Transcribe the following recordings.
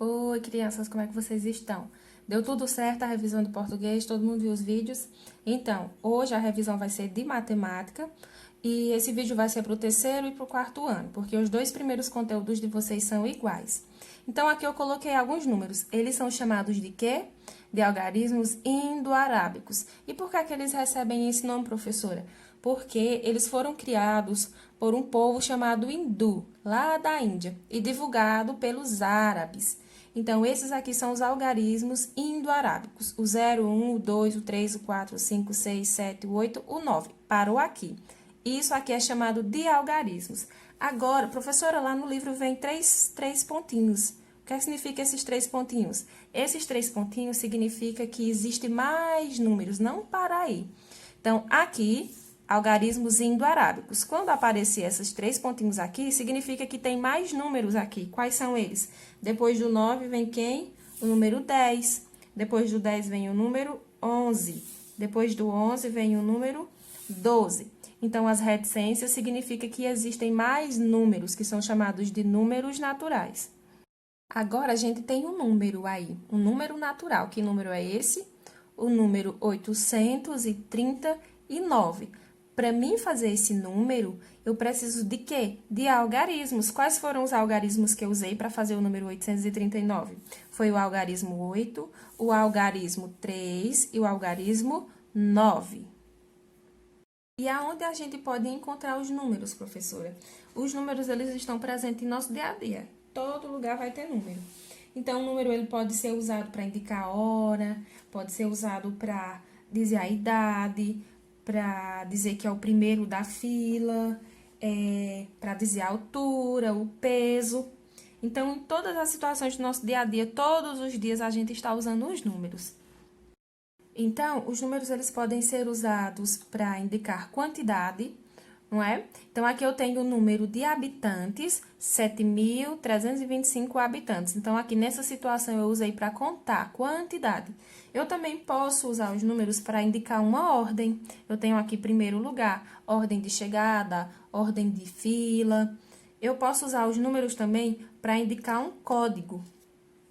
Oi, crianças, como é que vocês estão? Deu tudo certo a revisão do português? Todo mundo viu os vídeos? Então, hoje a revisão vai ser de matemática e esse vídeo vai ser para o terceiro e para o quarto ano, porque os dois primeiros conteúdos de vocês são iguais. Então, aqui eu coloquei alguns números. Eles são chamados de quê? De algarismos indo-arábicos. E por que é que eles recebem esse nome, professora? Porque eles foram criados por um povo chamado hindu, lá da Índia, e divulgado pelos árabes. Então, esses aqui são os algarismos indo-arábicos. O 0, 1, o 2, o 3, o 4, o 5, o 6, o 7, o 8, o 9. Parou aqui. Isso aqui é chamado de algarismos. Agora, professora, lá no livro vem três pontinhos. O que significa esses 3 pontinhos? Esses 3 pontinhos significa que existe mais números, não para aí. Então, aqui, algarismos indo-arábicos. Quando aparecer esses 3 pontinhos aqui, significa que tem mais números aqui. Quais são eles? Depois do 9 vem quem? O número 10. Depois do 10 vem o número 11. Depois do 11 vem o número 12. Então, as reticências significa que existem mais números, que são chamados de números naturais. Agora, a gente tem um número aí, um número natural. Que número é esse? O número 839. Para mim fazer esse número, eu preciso de quê? De algarismos. Quais foram os algarismos que eu usei para fazer o número 839? Foi o algarismo 8, o algarismo 3 e o algarismo 9. E aonde a gente pode encontrar os números, professora? Os números, eles estão presentes em nosso dia a dia. Todo lugar vai ter número. Então, o número ele pode ser usado para indicar a hora, pode ser usado para dizer a idade, para dizer que é o primeiro da fila, para dizer a altura, o peso. Então, em todas as situações do nosso dia a dia, todos os dias a gente está usando os números. Então, os números eles podem ser usados para indicar quantidade, não é? Então, aqui eu tenho o número de habitantes, 7.325 habitantes. Então, aqui nessa situação eu usei para contar quantidade. Eu também posso usar os números para indicar uma ordem. Eu tenho aqui primeiro lugar, ordem de chegada, ordem de fila. Eu posso usar os números também para indicar um código.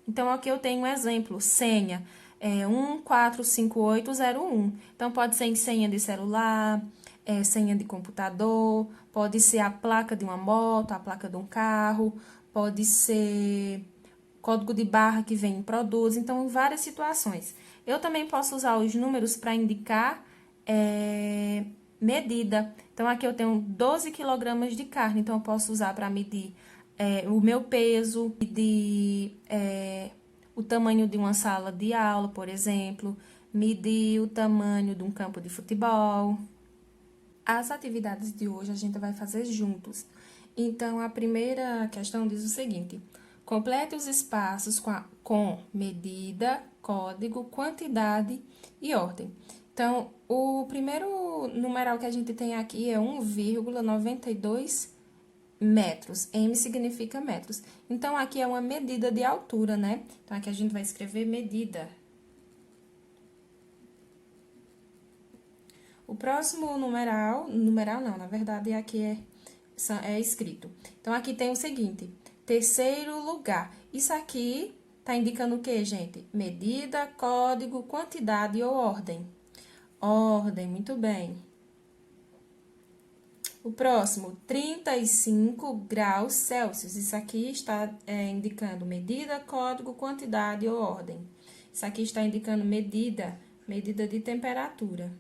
Então, aqui eu tenho um exemplo, senha, 145801. Então, pode ser senha de celular, senha de computador, pode ser a placa de uma moto, a placa de um carro, pode ser código de barra que vem em produtos, então, em várias situações. Eu também posso usar os números para indicar medida. Então, aqui eu tenho 12 quilogramas de carne, então, eu posso usar para medir o meu peso, medir o tamanho de uma sala de aula, por exemplo, medir o tamanho de um campo de futebol. As atividades de hoje a gente vai fazer juntos. Então, a primeira questão diz o seguinte: complete os espaços com medida, código, quantidade e ordem. Então, o primeiro numeral que a gente tem aqui é 1,92 metros. M significa metros. Então, aqui é uma medida de altura, né? Então, aqui a gente vai escrever medida. O próximo numeral não, na verdade, aqui é escrito. Então, aqui tem o seguinte, terceiro lugar. Isso aqui tá indicando o quê, gente? Medida, código, quantidade ou ordem. Ordem, muito bem. O próximo, 35 graus Celsius. Isso aqui está indicando medida, código, quantidade ou ordem. Isso aqui está indicando medida de temperatura.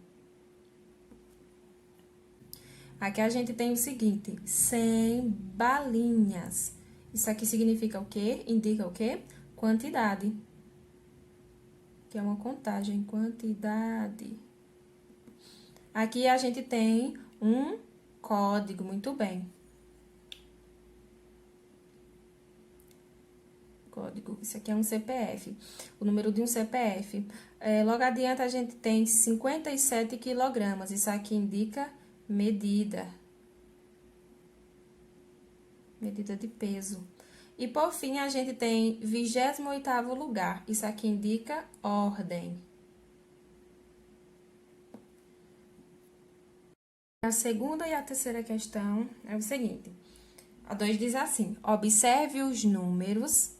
Aqui a gente tem o seguinte, 100 balinhas. Isso aqui significa o quê? Indica o quê? Quantidade. Que é uma contagem, quantidade. Aqui a gente tem um código, muito bem. Código, isso aqui é um CPF, o número de um CPF. Logo adiante, a gente tem 57 quilogramas, isso aqui indica medida. Medida de peso. E, por fim, a gente tem 28º lugar, isso aqui indica ordem. A segunda e a terceira questão é o seguinte. A 2 diz assim, observe os números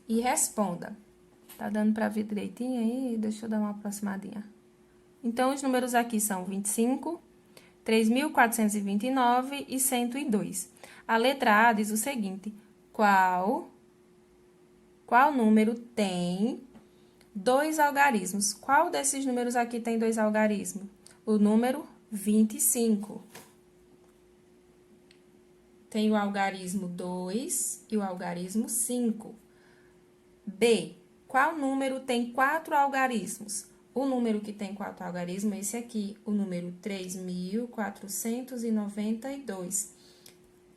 e responda. Tá dando pra ver direitinho aí? Deixa eu dar uma aproximadinha. Então, os números aqui são 25, 3.429 e 102. A letra A diz o seguinte: qual número tem 2 algarismos? Qual desses números aqui tem 2 algarismos? O número 25. Tem o algarismo 2 e o algarismo 5. B. Qual número tem 4 algarismos? O número que tem 4 algarismos é esse aqui, o número 3.492.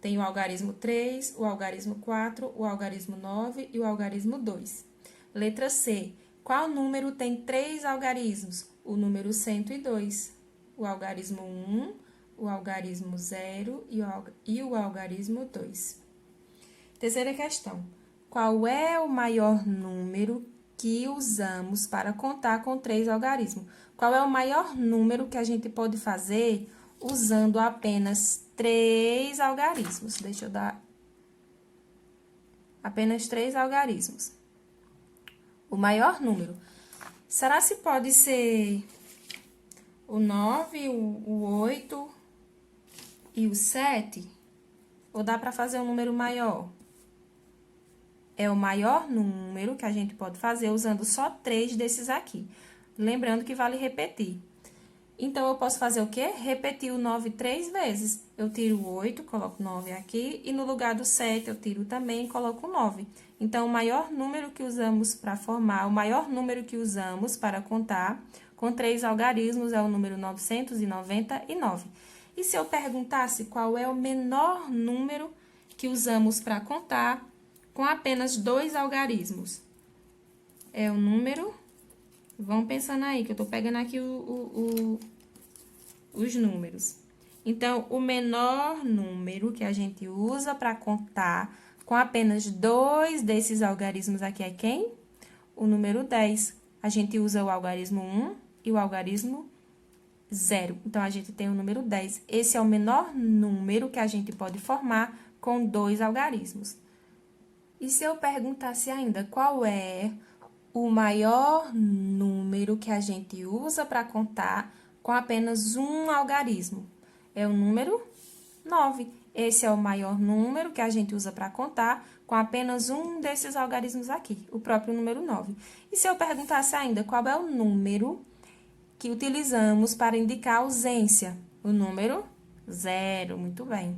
Tem o algarismo 3, o algarismo 4, o algarismo 9 e o algarismo 2. Letra C. Qual número tem 3 algarismos? O número 102. O algarismo 1, o algarismo 0 e o algarismo 2. Terceira questão. Qual é o maior número que usamos para contar com 3 algarismos? Qual é o maior número que a gente pode fazer usando apenas 3 algarismos? Deixa eu dar apenas 3 algarismos. O maior número. Será se pode ser o 9, o 8 e o 7? Ou dá para fazer um número maior? É o maior número que a gente pode fazer usando só 3 desses aqui. Lembrando que vale repetir. Então, eu posso fazer o quê? Repetir o 9 3 vezes. Eu tiro o 8, coloco 9 aqui, e no lugar do 7 eu tiro também e coloco 9. Então, o maior número que usamos para formar, o maior número que usamos para contar com 3 algarismos é o número 999. E se eu perguntasse qual é o menor número que usamos para contar com apenas 2 algarismos? É o número... Vão pensando aí, que eu tô pegando aqui os números. Então, o menor número que a gente usa para contar com apenas 2 desses algarismos aqui é quem? O número 10. A gente usa o algarismo 1 e o algarismo 0. Então, a gente tem o número 10. Esse é o menor número que a gente pode formar com 2 algarismos. E se eu perguntasse ainda qual é o maior número que a gente usa para contar com apenas um algarismo? É o número 9. Esse é o maior número que a gente usa para contar com apenas um desses algarismos aqui, o próprio número 9. E se eu perguntasse ainda qual é o número que utilizamos para indicar ausência? O número 0. Muito bem.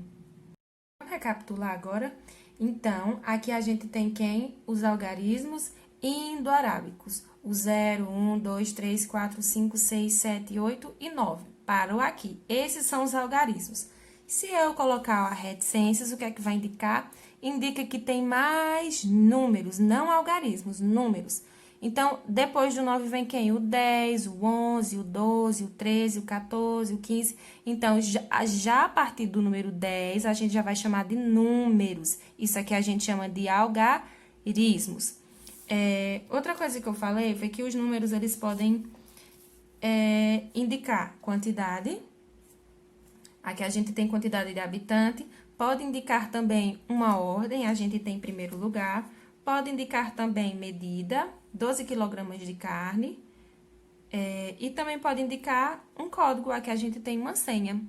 Vamos recapitular agora? Então, aqui a gente tem quem? Os algarismos indo-arábicos. O 0, 1, 2, 3, 4, 5, 6, 7, 8 e 9. Parou aqui. Esses são os algarismos. Se eu colocar a reticências, o que é que vai indicar? Indica que tem mais números, não algarismos, números. Então, depois do 9 vem quem? O 10, o 11, o 12, o 13, o 14, o 15. Então, já a partir do número 10, a gente já vai chamar de números. Isso aqui a gente chama de algarismos. Outra coisa que eu falei foi que os números, eles podem indicar quantidade. Aqui a gente tem quantidade de habitante. Pode indicar também uma ordem, a gente tem em primeiro lugar. Pode indicar também medida, 12 quilogramas de carne. E também pode indicar um código, aqui a gente tem uma senha.